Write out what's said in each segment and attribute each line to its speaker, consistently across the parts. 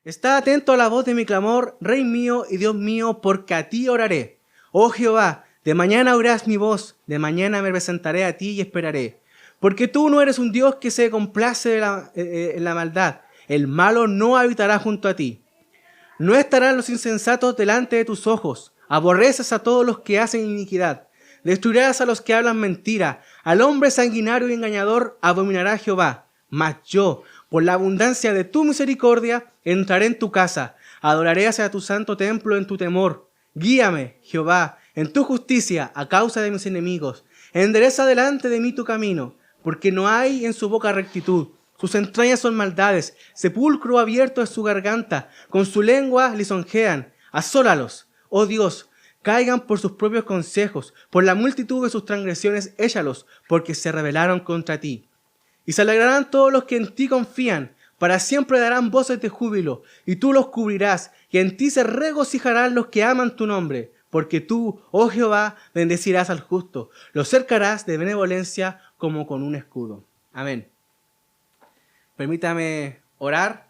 Speaker 1: Está atento a la voz de mi clamor, Rey mío y Dios mío, porque a ti oraré. Oh Jehová, de mañana oirás mi voz, de mañana me presentaré a ti y esperaré. Porque tú no eres un Dios que se complace en la maldad. El malo no habitará junto a ti. No estarán los insensatos delante de tus ojos. Aborreces a todos los que hacen iniquidad. Destruirás a los que hablan mentira. Al hombre sanguinario y engañador abominará Jehová. Mas yo, por la abundancia de tu misericordia, entraré en tu casa. Adoraré hacia tu santo templo en tu temor. Guíame, Jehová, en tu justicia a causa de mis enemigos. Endereza delante de mí tu camino, porque no hay en su boca rectitud. Sus entrañas son maldades, sepulcro abierto es su garganta, con su lengua lisonjean. Asólalos, oh Dios, caigan por sus propios consejos, por la multitud de sus transgresiones échalos, porque se rebelaron contra ti. Y se alegrarán todos los que en ti confían, para siempre darán voces de júbilo, y tú los cubrirás, y en ti se regocijarán los que aman tu nombre, porque tú, oh Jehová, bendecirás al justo, lo cercarás de benevolencia como con un escudo. Amén. Permítame orar.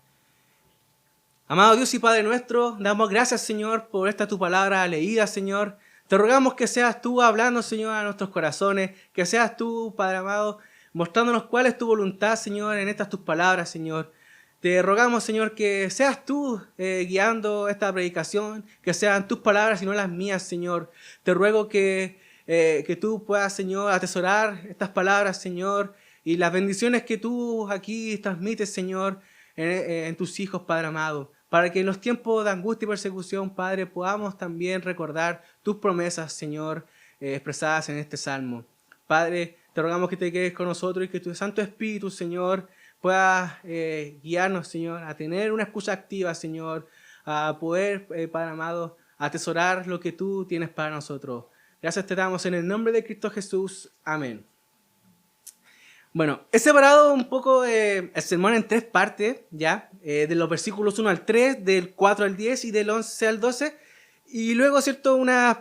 Speaker 1: Amado Dios y Padre nuestro, damos gracias, Señor, por esta tu palabra leída, Señor. Te rogamos que seas tú hablando, Señor, a nuestros corazones, que seas tú, Padre amado, mostrándonos cuál es tu voluntad, Señor, en estas tus palabras, Señor. Te rogamos, Señor, que seas tú guiando esta predicación, que sean tus palabras y no las mías, Señor. Te ruego que tú puedas, Señor, atesorar estas palabras, Señor, y las bendiciones que tú aquí transmites, Señor, en tus hijos, Padre amado, para que en los tiempos de angustia y persecución, Padre, podamos también recordar tus promesas, Señor, expresadas en este salmo. Padre, te rogamos que te quedes con nosotros y que tu Santo Espíritu, Señor, pueda guiarnos, Señor, a tener una escucha activa, Señor, a poder, Padre amado, atesorar lo que tú tienes para nosotros. Gracias te damos en el nombre de Cristo Jesús. Amén. Bueno, he separado un poco el sermón en tres partes, ¿ya? De los versículos 1 al 3, del 4 al 10 y del 11 al 12. Y luego, ¿cierto?, unas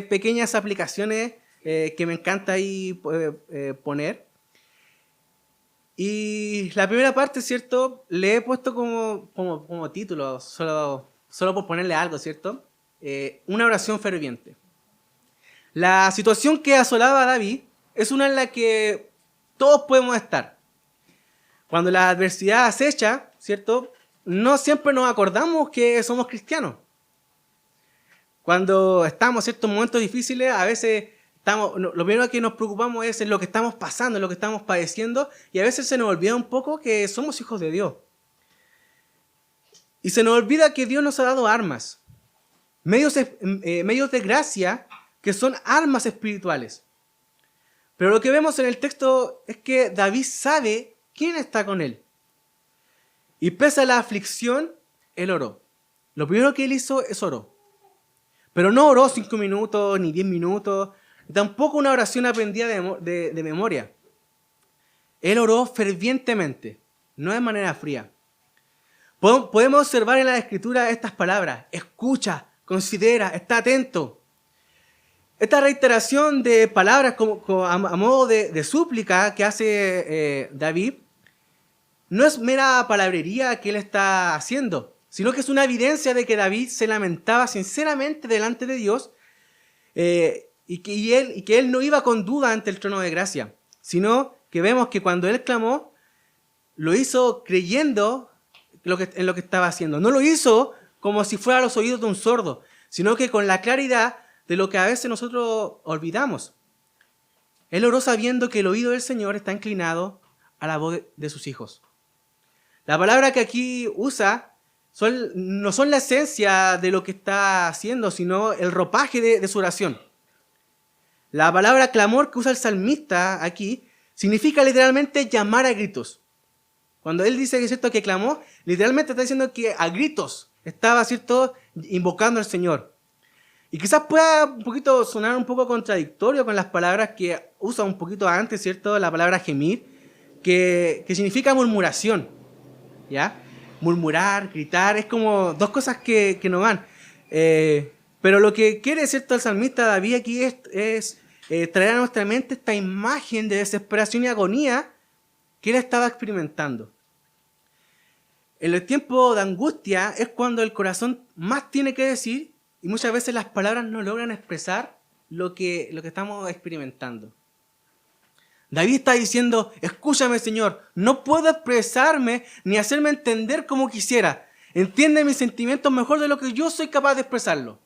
Speaker 1: pequeñas aplicaciones que me encanta ahí poner. Y la primera parte, ¿cierto?, le he puesto como título, solo por ponerle algo, ¿cierto? Una oración ferviente. La situación que asolaba a David es una en la que todos podemos estar. Cuando la adversidad acecha, ¿cierto?, no siempre nos acordamos que somos cristianos. Cuando estamos en ciertos momentos difíciles, a veces lo primero que nos preocupamos es en lo que estamos pasando, en lo que estamos padeciendo, y a veces se nos olvida un poco que somos hijos de Dios. Y se nos olvida que Dios nos ha dado armas, medios de gracia, que son armas espirituales. Pero lo que vemos en el texto es que David sabe quién está con él. Y pese a la aflicción, él oró. Lo primero que él hizo es oró. Pero no oró 5 minutos ni 10 minutos, tampoco una oración aprendida de memoria. Él oró fervientemente, no de manera fría. Podemos observar en la Escritura estas palabras: escucha, considera, está atento. Esta reiteración de palabras a modo de súplica que hace David no es mera palabrería que él está haciendo, sino que es una evidencia de que David se lamentaba sinceramente delante de Dios y que él no iba con duda ante el trono de gracia, sino que vemos que cuando él clamó, lo hizo creyendo en lo que estaba haciendo. No lo hizo como si fuera a los oídos de un sordo, sino que con la claridad de lo que a veces nosotros olvidamos. Él oró sabiendo que el oído del Señor está inclinado a la voz de sus hijos. La palabra que aquí usa no son la esencia de lo que está haciendo, sino el ropaje de su oración. La palabra clamor que usa el salmista aquí significa literalmente llamar a gritos. Cuando él dice que, ¿cierto?, que clamó, literalmente está diciendo que a gritos estaba, ¿cierto?, invocando al Señor. Y quizás pueda un poquito sonar un poco contradictorio con las palabras que usa un poquito antes, ¿cierto?, la palabra gemir, que significa murmuración, ¿ya? Murmurar, gritar, es como dos cosas que no van. Pero lo que quiere, ¿cierto?, el salmista David aquí es traer a nuestra mente esta imagen de desesperación y agonía que él estaba experimentando. En el tiempo de angustia es cuando el corazón más tiene que decir y muchas veces las palabras no logran expresar lo que estamos experimentando. David está diciendo, escúchame Señor, no puedo expresarme ni hacerme entender como quisiera. Entiende mis sentimientos mejor de lo que yo soy capaz de expresarlo.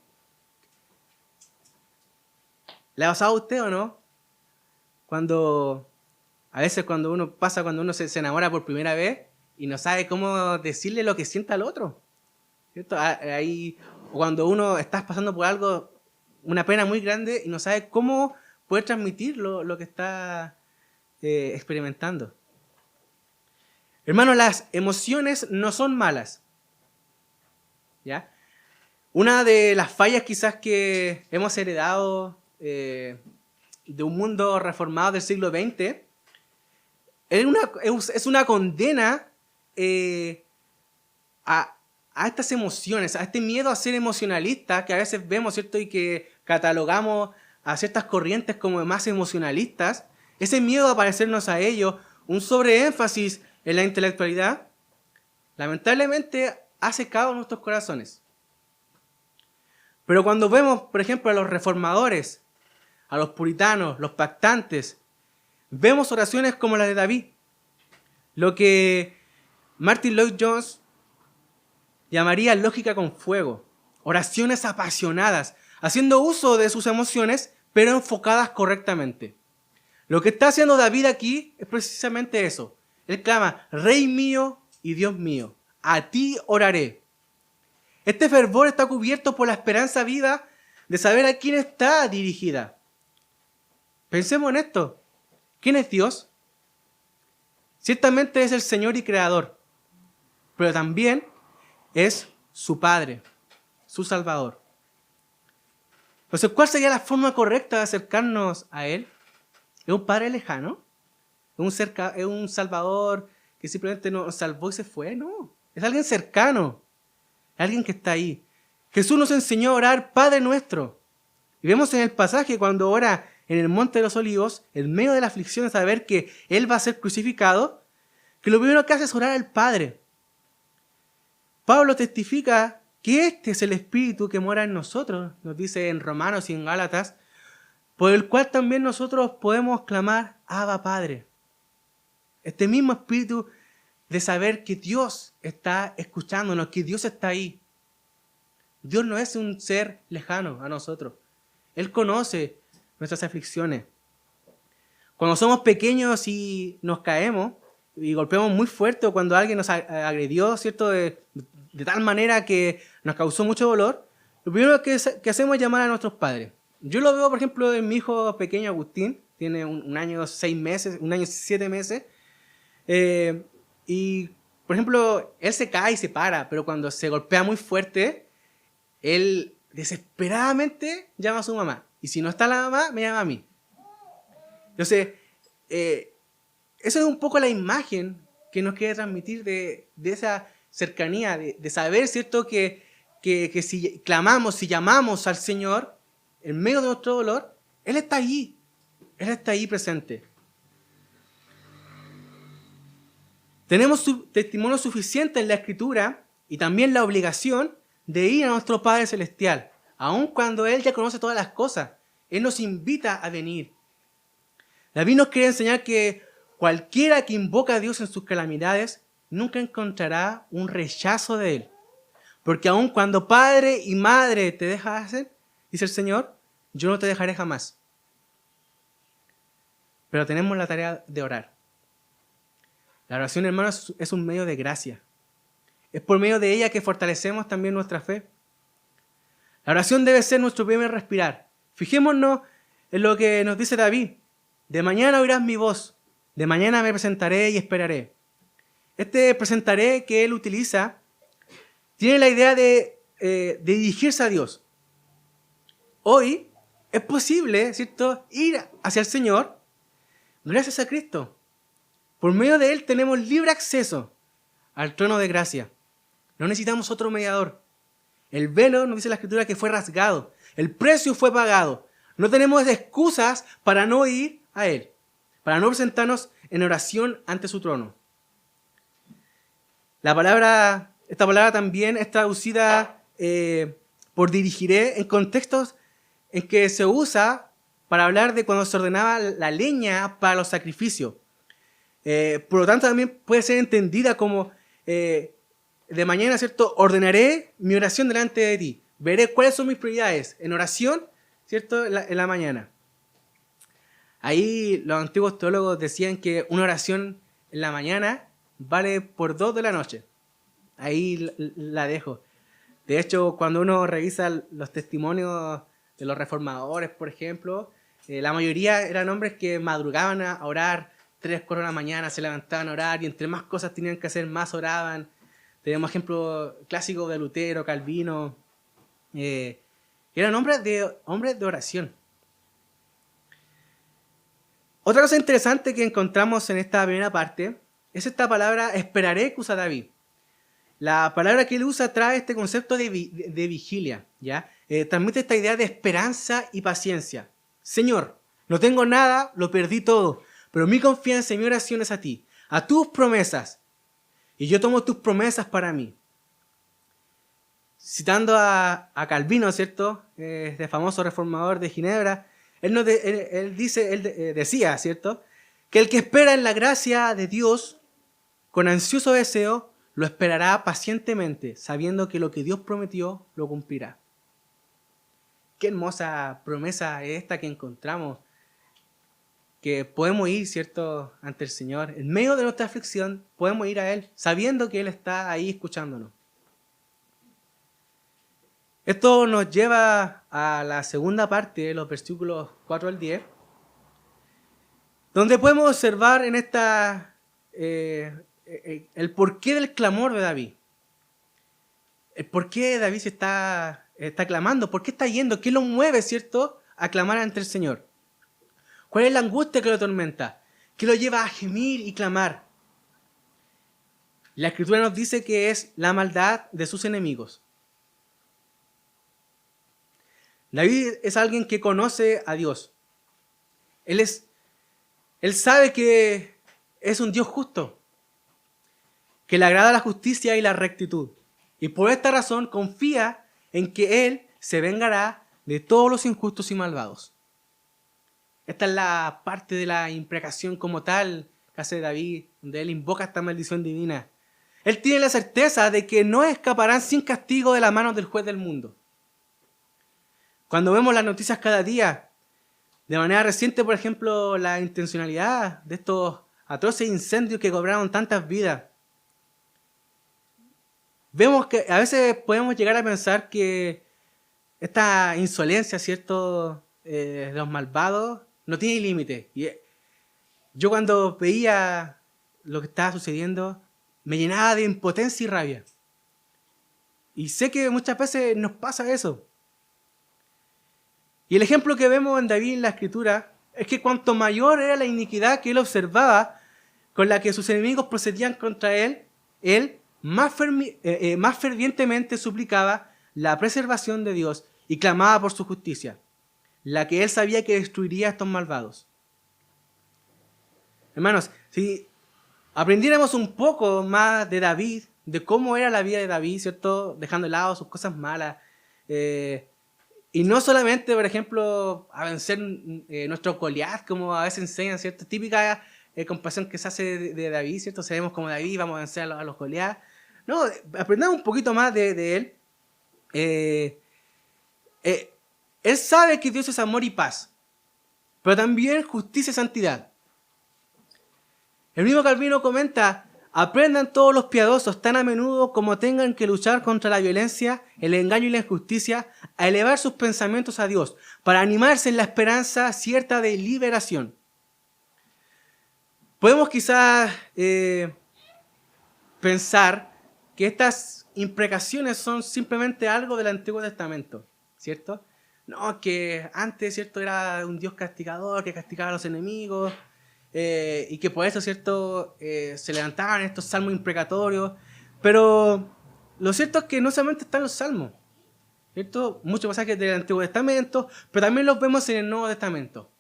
Speaker 1: ¿Le ha pasado a usted o no? A veces cuando uno se enamora por primera vez y no sabe cómo decirle lo que siente al otro. ¿Cierto? Ahí, cuando uno está pasando por algo, una pena muy grande y no sabe cómo poder transmitir lo que está experimentando. Hermanos, las emociones no son malas. ¿Ya? Una de las fallas quizás que hemos heredado de un mundo reformado del siglo XX es una condena a estas emociones, a este miedo a ser emocionalista que a veces vemos, ¿cierto? Y que catalogamos a ciertas corrientes como más emocionalistas. Ese miedo a parecernos a ellos, un sobreénfasis en la intelectualidad, lamentablemente ha secado nuestros corazones. Pero cuando vemos, por ejemplo, a los reformadores, a los puritanos, los pactantes, vemos oraciones como la de David, lo que Martin Lloyd-Jones llamaría lógica con fuego, oraciones apasionadas, haciendo uso de sus emociones, pero enfocadas correctamente. Lo que está haciendo David aquí es precisamente eso. Él clama, Rey mío y Dios mío, a ti oraré. Este fervor está cubierto por la esperanza viva de saber a quién está dirigida. Pensemos en esto. ¿Quién es Dios? Ciertamente es el Señor y Creador, pero también es su Padre, su Salvador. Entonces, ¿cuál sería la forma correcta de acercarnos a Él? ¿Es un Padre lejano? ¿Es un Salvador que simplemente nos salvó y se fue? No, es alguien cercano, alguien que está ahí. Jesús nos enseñó a orar Padre nuestro. Y vemos en el pasaje cuando ora en el Monte de los Olivos, en medio de la aflicción de saber que Él va a ser crucificado, que lo primero que hace es orar al Padre. Pablo testifica que este es el Espíritu que mora en nosotros, nos dice en Romanos y en Gálatas, por el cual también nosotros podemos clamar, Abba Padre. Este mismo Espíritu de saber que Dios está escuchándonos, que Dios está ahí. Dios no es un ser lejano a nosotros. Él conoce nuestras aflicciones. Cuando somos pequeños y nos caemos y golpeamos muy fuerte o cuando alguien nos agredió, ¿cierto? De tal manera que nos causó mucho dolor, lo primero que hacemos es llamar a nuestros padres. Yo lo veo, por ejemplo, en mi hijo pequeño Agustín, tiene un año 6 meses, un año 7 meses, y, por ejemplo, él se cae y se para, pero cuando se golpea muy fuerte, él desesperadamente llama a su mamá. Y si no está la mamá, me llama a mí. Entonces, eso es un poco la imagen que nos quiere transmitir de esa cercanía, de saber, ¿cierto?, que si clamamos, si llamamos al Señor, en medio de nuestro dolor, Él está allí. Él está ahí presente. Tenemos testimonio suficiente en la Escritura y también la obligación de ir a nuestro Padre Celestial, aun cuando Él ya conoce todas las cosas. Él nos invita a venir. David nos quiere enseñar que cualquiera que invoca a Dios en sus calamidades nunca encontrará un rechazo de Él. Porque aun cuando padre y madre te dejan, dice el Señor, yo no te dejaré jamás. Pero tenemos la tarea de orar. La oración, hermanos, es un medio de gracia. Es por medio de ella que fortalecemos también nuestra fe. La oración debe ser nuestro primer respirar. Fijémonos en lo que nos dice David. De mañana oirás mi voz. De mañana me presentaré y esperaré. Este presentaré que él utiliza tiene la idea de dirigirse a Dios. Hoy es posible, ¿cierto?, ir hacia el Señor gracias a Cristo. Por medio de Él tenemos libre acceso al trono de gracia. No necesitamos otro mediador. El velo, nos dice la Escritura, que fue rasgado. El precio fue pagado. No tenemos excusas para no ir a Él, para no presentarnos en oración ante su trono. Esta palabra también es traducida por dirigiré en contextos en que se usa para hablar de cuando se ordenaba la leña para los sacrificios. Por lo tanto, también puede ser entendida como de mañana, ¿cierto? Ordenaré mi oración delante de ti. Veré cuáles son mis prioridades en oración, ¿cierto? En la mañana. Ahí los antiguos teólogos decían que una oración en la mañana vale por 2 de la noche. Ahí la dejo. De hecho, cuando uno revisa los testimonios de los reformadores, por ejemplo, la mayoría eran hombres que madrugaban a orar 3, 4 de la mañana, se levantaban a orar y entre más cosas tenían que hacer, más oraban. Tenemos ejemplos clásicos de Lutero, Calvino, que eran hombres de oración. Otra cosa interesante que encontramos en esta primera parte es esta palabra esperaré que usa David. La palabra que él usa trae este concepto de vigilia, ¿ya? Transmite esta idea de esperanza y paciencia. Señor, no tengo nada, lo perdí todo, pero mi confianza y mi oración es a ti, a tus promesas, y yo tomo tus promesas para mí. Citando a Calvino, ¿cierto? Este famoso reformador de Ginebra, él decía, ¿cierto? Que el que espera en la gracia de Dios con ansioso deseo, lo esperará pacientemente, sabiendo que lo que Dios prometió lo cumplirá. Qué hermosa promesa es esta que encontramos, que podemos ir, ¿cierto?, ante el Señor. En medio de nuestra aflicción, podemos ir a Él, sabiendo que Él está ahí escuchándonos. Esto nos lleva a la segunda parte de los versículos 4 al 10, donde podemos observar en esta el porqué del clamor de David. El por qué David se está clamando, por qué está yendo, qué lo mueve, ¿cierto?, a clamar ante el Señor. ¿Cuál es la angustia que lo atormenta? ¿Qué lo lleva a gemir y clamar? La Escritura nos dice que es la maldad de sus enemigos. David es alguien que conoce a Dios. Él sabe que es un Dios justo, que le agrada la justicia y la rectitud. Y por esta razón confía en que Él se vengará de todos los injustos y malvados. Esta es la parte de la imprecación como tal que hace David, donde él invoca esta maldición divina. Él tiene la certeza de que no escaparán sin castigo de las manos del juez del mundo. Cuando vemos las noticias cada día, de manera reciente, por ejemplo, la intencionalidad de estos atroces incendios que cobraron tantas vidas, vemos que a veces podemos llegar a pensar que esta insolencia, ¿cierto?, de los malvados no tiene límite. Y yo cuando veía lo que estaba sucediendo, me llenaba de impotencia y rabia. Y sé que muchas veces nos pasa eso. Y el ejemplo que vemos en David en la Escritura es que cuanto mayor era la iniquidad que él observaba, con la que sus enemigos procedían contra él, él más fervientemente suplicaba la preservación de Dios y clamaba por su justicia, la que él sabía que destruiría a estos malvados. Hermanos, si aprendiéramos un poco más de David, de cómo era la vida de David, ¿cierto?, dejando de lado sus cosas malas, y no solamente, por ejemplo, a vencer nuestro Goliat, como a veces enseñan, ¿cierto?, típica compasión que se hace de David, ¿cierto?, seremos como David, vamos a vencer a los Goliat. No, aprendamos un poquito más de él. Él sabe que Dios es amor y paz, pero también justicia y santidad. El mismo Calvino comenta: aprendan todos los piadosos tan a menudo como tengan que luchar contra la violencia, el engaño y la injusticia, a elevar sus pensamientos a Dios, para animarse en la esperanza cierta de liberación. Podemos quizás pensar que estas imprecaciones son simplemente algo del Antiguo Testamento, ¿cierto? No, que antes, ¿cierto?, era un Dios castigador que castigaba a los enemigos, y que por eso, ¿cierto?, se levantaban estos salmos imprecatorios. Pero lo cierto es que no solamente están los salmos, ¿cierto? Muchos pasajes del Antiguo Testamento, pero también los vemos en el Nuevo Testamento.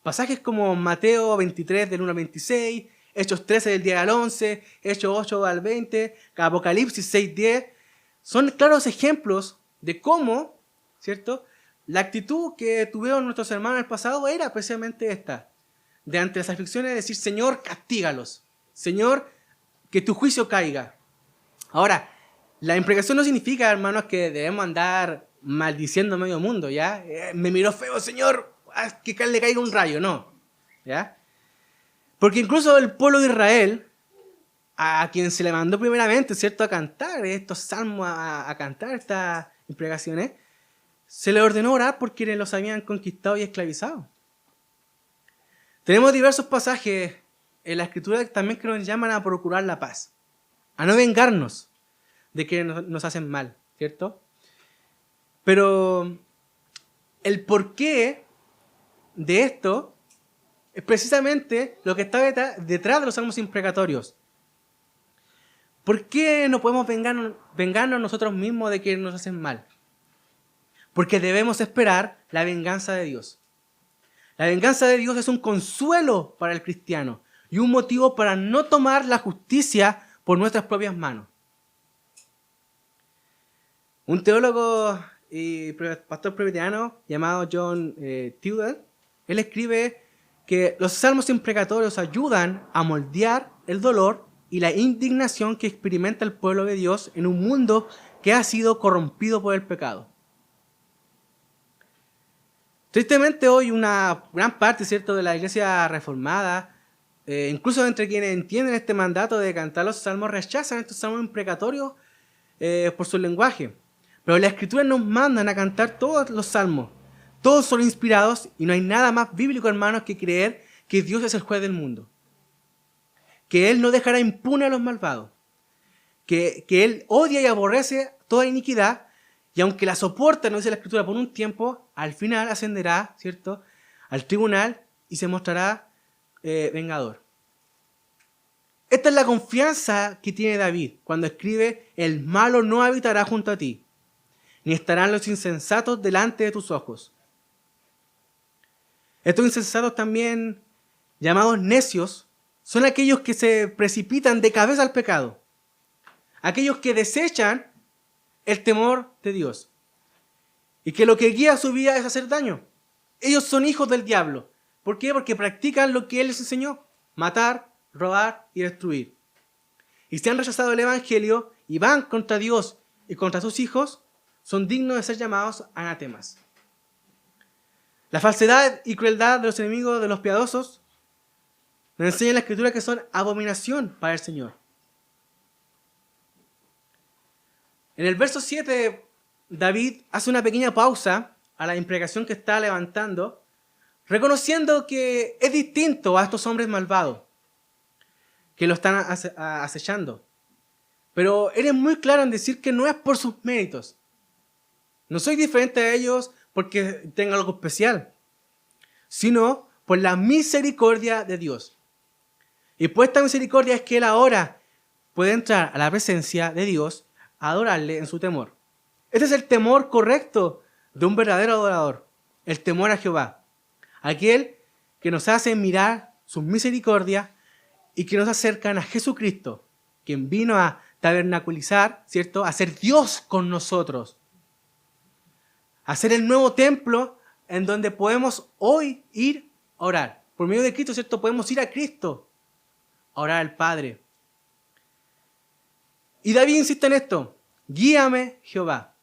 Speaker 1: Pasajes como Mateo 23, del 1 al 26, Hechos 13 del 10 al 11, Hechos 8 al 20, Apocalipsis 6, 10. Son claros ejemplos de cómo, ¿cierto?, la actitud que tuvieron nuestros hermanos en el pasado era precisamente esta. De ante las aflicciones decir, Señor, castígalos. Señor, que tu juicio caiga. Ahora, la imprecación no significa, hermanos, que debemos andar maldiciendo a medio mundo, ¿ya? Me miró feo, Señor, que le caiga un rayo, no, ¿ya? Porque incluso el pueblo de Israel, a quien se le mandó primeramente, ¿cierto?, a cantar estos salmos, a cantar estas imprecaciones, se le ordenó orar por quienes los habían conquistado y esclavizado. Tenemos diversos pasajes en la Escritura también que nos llaman a procurar la paz, a no vengarnos de que nos hacen mal, ¿cierto? Pero el porqué de esto es precisamente lo que está detrás de los salmos imprecatorios. ¿Por qué no podemos vengarnos nosotros mismos de que nos hacen mal? Porque debemos esperar la venganza de Dios. La venganza de Dios es un consuelo para el cristiano y un motivo para no tomar la justicia por nuestras propias manos. Un teólogo y pastor presbiteriano llamado John Tudor, él escribe que los salmos imprecatorios ayudan a moldear el dolor y la indignación que experimenta el pueblo de Dios en un mundo que ha sido corrompido por el pecado. Tristemente hoy una gran parte, ¿cierto?, de la iglesia reformada, incluso entre quienes entienden este mandato de cantar los salmos, rechazan estos salmos imprecatorios por su lenguaje. Pero las Escrituras nos mandan a cantar todos los salmos. Todos son inspirados y no hay nada más bíblico, hermanos, que creer que Dios es el juez del mundo. Que Él no dejará impune a los malvados. Que Él odia y aborrece toda iniquidad. Y aunque la soporta, nos dice la Escritura, por un tiempo, al final ascenderá, ¿cierto?, al tribunal y se mostrará vengador. Esta es la confianza que tiene David cuando escribe: el malo no habitará junto a ti, ni estarán los insensatos delante de tus ojos. Estos insensatos, también llamados necios, son aquellos que se precipitan de cabeza al pecado. Aquellos que desechan el temor de Dios. Y que lo que guía su vida es hacer daño. Ellos son hijos del diablo. ¿Por qué? Porque practican lo que Él les enseñó: matar, robar y destruir. Y si han rechazado el evangelio y van contra Dios y contra sus hijos, son dignos de ser llamados anatemas. La falsedad y crueldad de los enemigos de los piadosos nos enseña en la Escritura que son abominación para el Señor. En el verso 7, David hace una pequeña pausa a la imprecación que está levantando, reconociendo que es distinto a estos hombres malvados que lo están acechando. Pero él es muy claro en decir que no es por sus méritos. No soy diferente a ellos porque tenga algo especial, sino por la misericordia de Dios. Y por esta misericordia es que él ahora puede entrar a la presencia de Dios a adorarle en su temor. Este es el temor correcto de un verdadero adorador, el temor a Jehová, aquel que nos hace mirar sus misericordias y que nos acercan a Jesucristo, quien vino a tabernaculizar, ¿cierto?, a ser Dios con nosotros, a ser el nuevo templo en donde podemos hoy ir a orar. Por medio de Cristo, ¿cierto?, podemos ir a Cristo a orar al Padre. Y David insiste en esto: guíame, Jehová.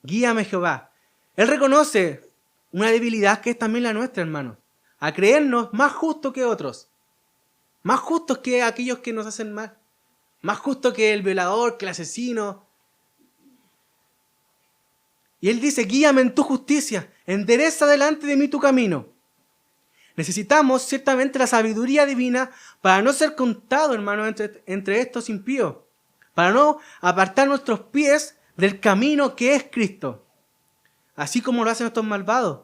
Speaker 1: Guíame, Jehová. Él reconoce una debilidad que es también la nuestra, hermano. A creernos más justos que otros. Más justos que aquellos que nos hacen mal. Más justos que el violador, que el asesino. Y él dice: guíame en tu justicia. Endereza delante de mí tu camino. Necesitamos ciertamente la sabiduría divina para no ser contados, hermano, entre estos impíos. Para no apartar nuestros pies del camino que es Cristo. Así como lo hacen estos malvados.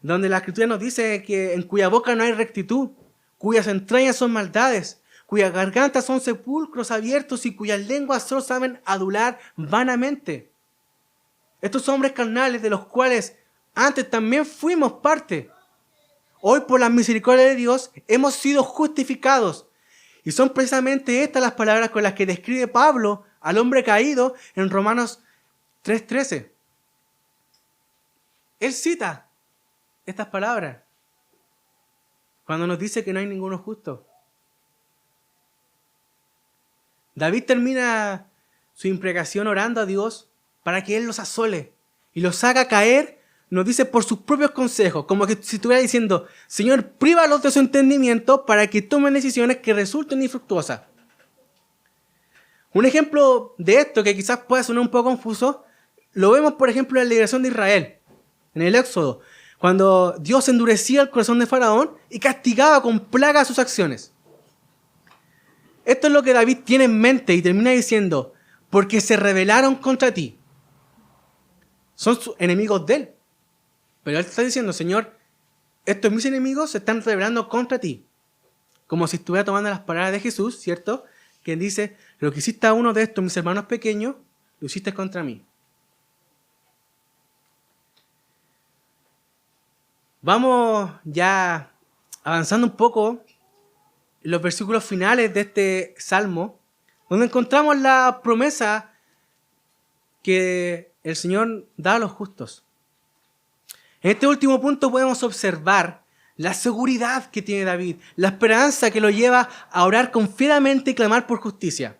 Speaker 1: Donde la Escritura nos dice que en cuya boca no hay rectitud, cuyas entrañas son maldades, cuyas gargantas son sepulcros abiertos y cuyas lenguas solo saben adular vanamente. Estos hombres carnales de los cuales antes también fuimos parte. hoy por la misericordia de Dios hemos sido justificados. Y son precisamente estas las palabras con las que describe Pablo al hombre caído en Romanos 3:13. Él cita estas palabras cuando nos dice que no hay ninguno justo. David termina su imprecación orando a Dios para que Él los asole y los haga caer, nos dice, por sus propios consejos, como que si estuviera diciendo: Señor, prívalos de su entendimiento para que tomen decisiones que resulten infructuosas. Un ejemplo de esto, que quizás pueda sonar un poco confuso, lo vemos por ejemplo en la liberación de Israel, en el Éxodo, cuando Dios endurecía el corazón de Faraón y castigaba con plaga sus acciones. Esto es lo que David tiene en mente y termina diciendo: porque se rebelaron contra ti. Son sus enemigos de él. Pero él está diciendo: Señor, estos mis enemigos se están rebelando contra ti. Como si estuviera tomando las palabras de Jesús, ¿cierto? Quien dice: lo que hiciste a uno de estos mis hermanos pequeños, lo hiciste contra mí. Vamos ya avanzando un poco en los versículos finales de este salmo, donde encontramos la promesa que el Señor da a los justos. En este último punto podemos observar la seguridad que tiene David, la esperanza que lo lleva a orar confiadamente y clamar por justicia.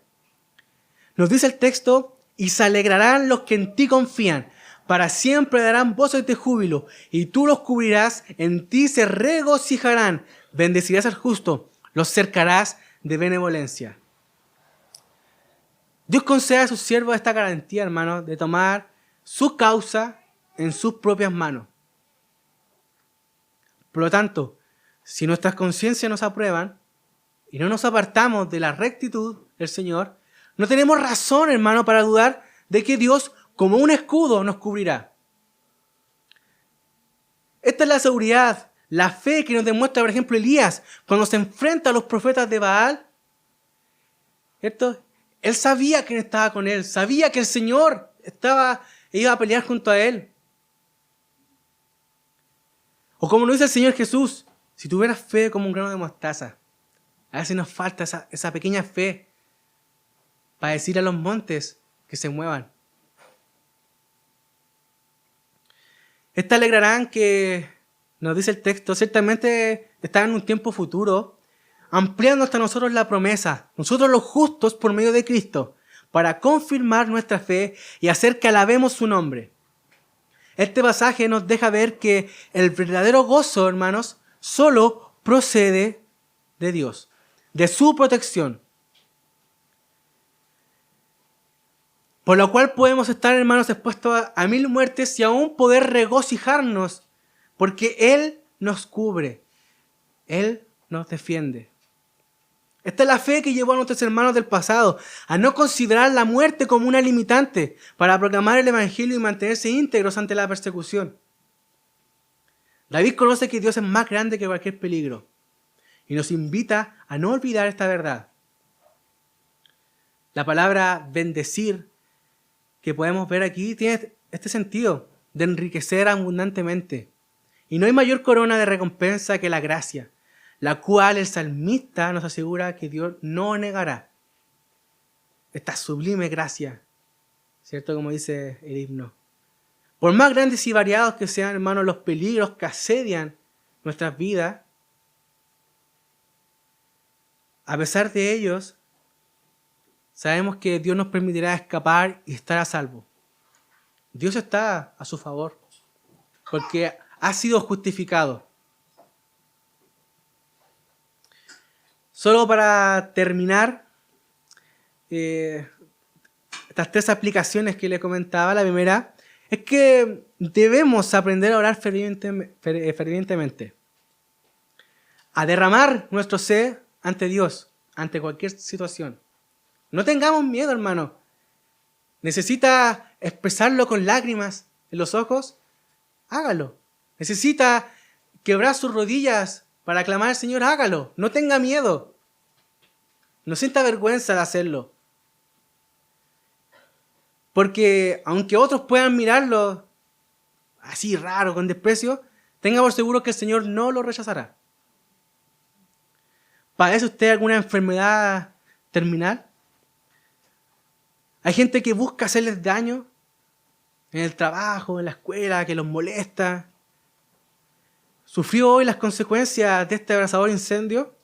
Speaker 1: Nos dice el texto: y se alegrarán los que en ti confían, para siempre darán voces de júbilo, y tú los cubrirás, en ti se regocijarán, bendecirás al justo, los cercarás de benevolencia. Dios concede a sus siervos esta garantía, hermanos, de tomar su causa en sus propias manos. Por lo tanto, si nuestras conciencias nos aprueban y no nos apartamos de la rectitud del Señor, no tenemos razón, hermano, para dudar de que Dios, como un escudo, nos cubrirá. Esta es la seguridad, la fe que nos demuestra, por ejemplo, Elías, cuando se enfrenta a los profetas de Baal. Él sabía quién estaba con él, sabía que el Señor iba a pelear junto a él. O como lo dice el Señor Jesús: si tuvieras fe como un grano de mostaza. A veces nos falta esa pequeña fe para decir a los montes que se muevan. Esta alegrarán, que nos dice el texto, ciertamente está en un tiempo futuro, ampliando hasta nosotros la promesa, nosotros los justos por medio de Cristo, para confirmar nuestra fe y hacer que alabemos su nombre. Este pasaje nos deja ver que el verdadero gozo, hermanos, solo procede de Dios, de su protección. Por lo cual podemos estar, hermanos, expuestos a 1000 muertes y aún poder regocijarnos, porque Él nos cubre, Él nos defiende. Esta es la fe que llevó a nuestros hermanos del pasado a no considerar la muerte como una limitante para proclamar el Evangelio y mantenerse íntegros ante la persecución. David conoce que Dios es más grande que cualquier peligro y nos invita a no olvidar esta verdad. La palabra bendecir que podemos ver aquí tiene este sentido de enriquecer abundantemente. Y no hay mayor corona de recompensa que la gracia, la cual el salmista nos asegura que Dios no negará. Esta sublime gracia, ¿cierto? Como dice el himno. Por más grandes y variados que sean, hermanos, los peligros que asedian nuestras vidas, a pesar de ellos, sabemos que Dios nos permitirá escapar y estar a salvo. Dios está a su favor, porque ha sido justificado. Solo para terminar, estas 3 aplicaciones que le comentaba, la primera es que debemos aprender a orar fervientemente, a derramar nuestro ser ante Dios, ante cualquier situación. No tengamos miedo, hermano. ¿Necesita expresarlo con lágrimas en los ojos? Hágalo. ¿Necesita quebrar sus rodillas para clamar al Señor? Hágalo. No tenga miedo. No sienta vergüenza de hacerlo. Porque aunque otros puedan mirarlo así raro, con desprecio, tenga por seguro que el Señor no lo rechazará. ¿Padece usted alguna enfermedad terminal? Hay gente que busca hacerles daño en el trabajo, en la escuela, que los molesta. ¿Sufrió hoy las consecuencias de este abrasador incendio?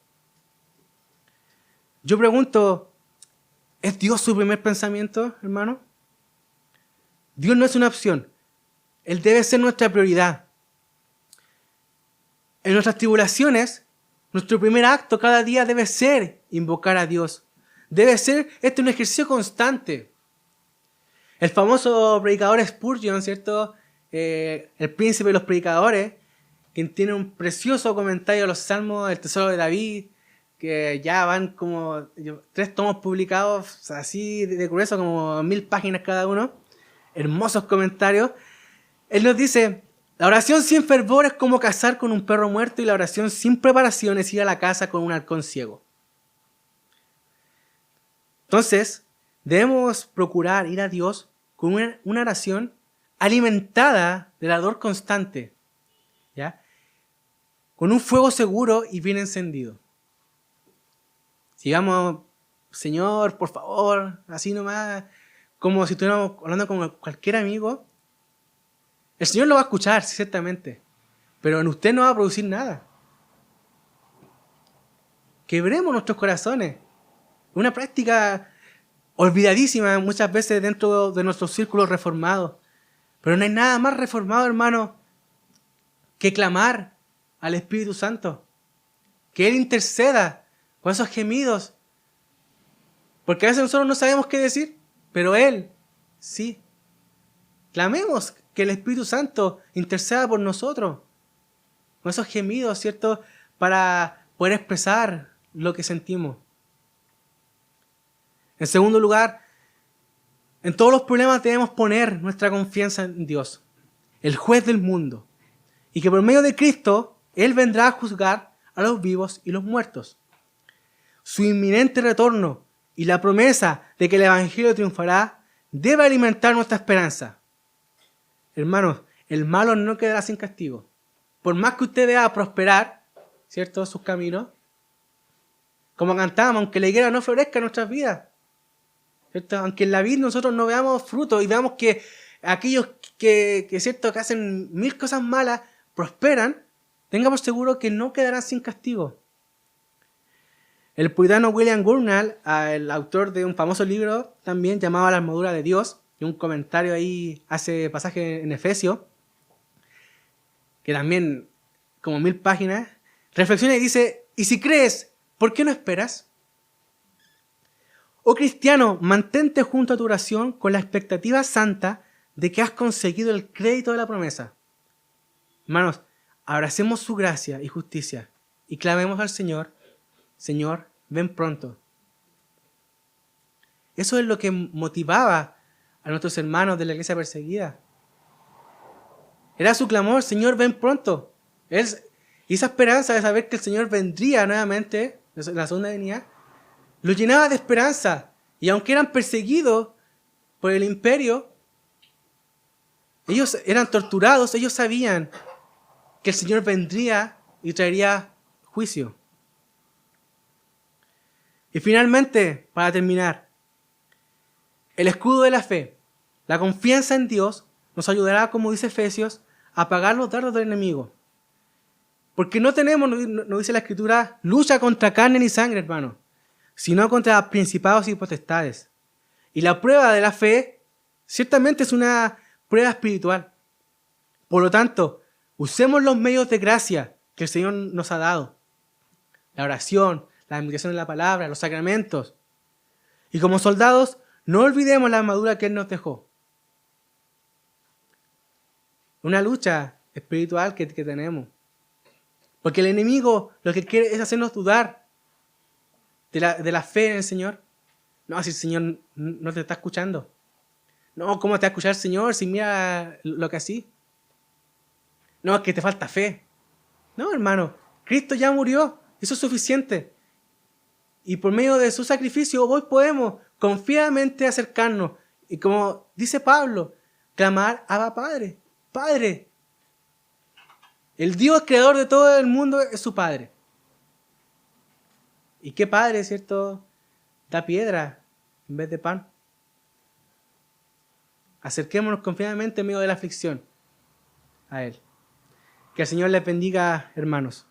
Speaker 1: Yo pregunto, ¿es Dios su primer pensamiento, hermano? Dios no es una opción. Él debe ser nuestra prioridad. En nuestras tribulaciones, nuestro primer acto cada día debe ser invocar a Dios. Debe ser un ejercicio constante. El famoso predicador Spurgeon, ¿cierto? El príncipe de los predicadores, quien tiene un precioso comentario de los Salmos del Tesoro de David, que ya van como 3 tomos publicados, así de grueso, como 1000 páginas cada uno. Hermosos comentarios. Él nos dice: la oración sin fervor es como cazar con un perro muerto, y la oración sin preparación es ir a la caza con un halcón ciego. Entonces, debemos procurar ir a Dios con una oración alimentada del ardor constante, ¿ya? Con un fuego seguro y bien encendido. Si vamos, Señor, por favor, así nomás, como si estuviéramos hablando con cualquier amigo, el Señor lo va a escuchar, ciertamente, pero en usted no va a producir nada. Quebremos nuestros corazones. Una práctica olvidadísima muchas veces dentro de nuestros círculos reformados. Pero no hay nada más reformado, hermano, que clamar al Espíritu Santo. Que Él interceda con esos gemidos. Porque a veces nosotros no sabemos qué decir, pero Él sí. Clamemos que el Espíritu Santo interceda por nosotros. Con esos gemidos, ¿cierto? Para poder expresar lo que sentimos. En segundo lugar, en todos los problemas debemos poner nuestra confianza en Dios, el juez del mundo, y que por medio de Cristo Él vendrá a juzgar a los vivos y los muertos. Su inminente retorno y la promesa de que el Evangelio triunfará debe alimentar nuestra esperanza. Hermanos, el malo no quedará sin castigo. Por más que usted vea prosperar, ¿cierto?, sus caminos, como cantábamos, aunque la higuera no florezca en nuestras vidas, ¿cierto? Aunque en la vida nosotros no veamos frutos y veamos que aquellos ¿cierto?, que hacen 1000 cosas malas prosperan, tenga por seguro que no quedarán sin castigo. El puritano William Gurnall, el autor de un famoso libro también llamado La armadura de Dios, y un comentario ahí hace pasaje en Efesios, que también como 1000 páginas, reflexiona y dice: ¿y si crees, por qué no esperas? Oh cristiano, mantente junto a tu oración con la expectativa santa de que has conseguido el crédito de la promesa. Hermanos, abracemos su gracia y justicia y clamemos al Señor: Señor, ven pronto. Eso es lo que motivaba a nuestros hermanos de la iglesia perseguida. Era su clamor: Señor, ven pronto. Y esa esperanza de saber que el Señor vendría nuevamente, en la segunda venida, los llenaba de esperanza. Y aunque eran perseguidos por el imperio, ellos eran torturados, ellos sabían que el Señor vendría y traería juicio. Y finalmente, para terminar, el escudo de la fe, la confianza en Dios, nos ayudará, como dice Efesios, a apagar los dardos del enemigo. Porque no tenemos, nos dice la Escritura, lucha contra carne ni sangre, hermano, sino contra principados y potestades. Y la prueba de la fe ciertamente es una prueba espiritual. Por lo tanto, usemos los medios de gracia que el Señor nos ha dado. La oración, la meditación de la palabra, los sacramentos. Y como soldados, no olvidemos la armadura que Él nos dejó. Una lucha espiritual que tenemos. Porque el enemigo lo que quiere es hacernos dudar de la fe en el Señor. No, si el Señor no te está escuchando. No, ¿cómo te va a escuchar el Señor si mira lo que así? No, es que te falta fe. No, hermano, Cristo ya murió. Eso es suficiente. Y por medio de su sacrificio hoy podemos confiadamente acercarnos. Y como dice Pablo, clamar: Abba Padre, Padre. El Dios creador de todo el mundo es su Padre. ¿Y qué padre, cierto? Da piedra en vez de pan. Acerquémonos confiadamente en medio de la aflicción a Él. Que el Señor les bendiga, hermanos.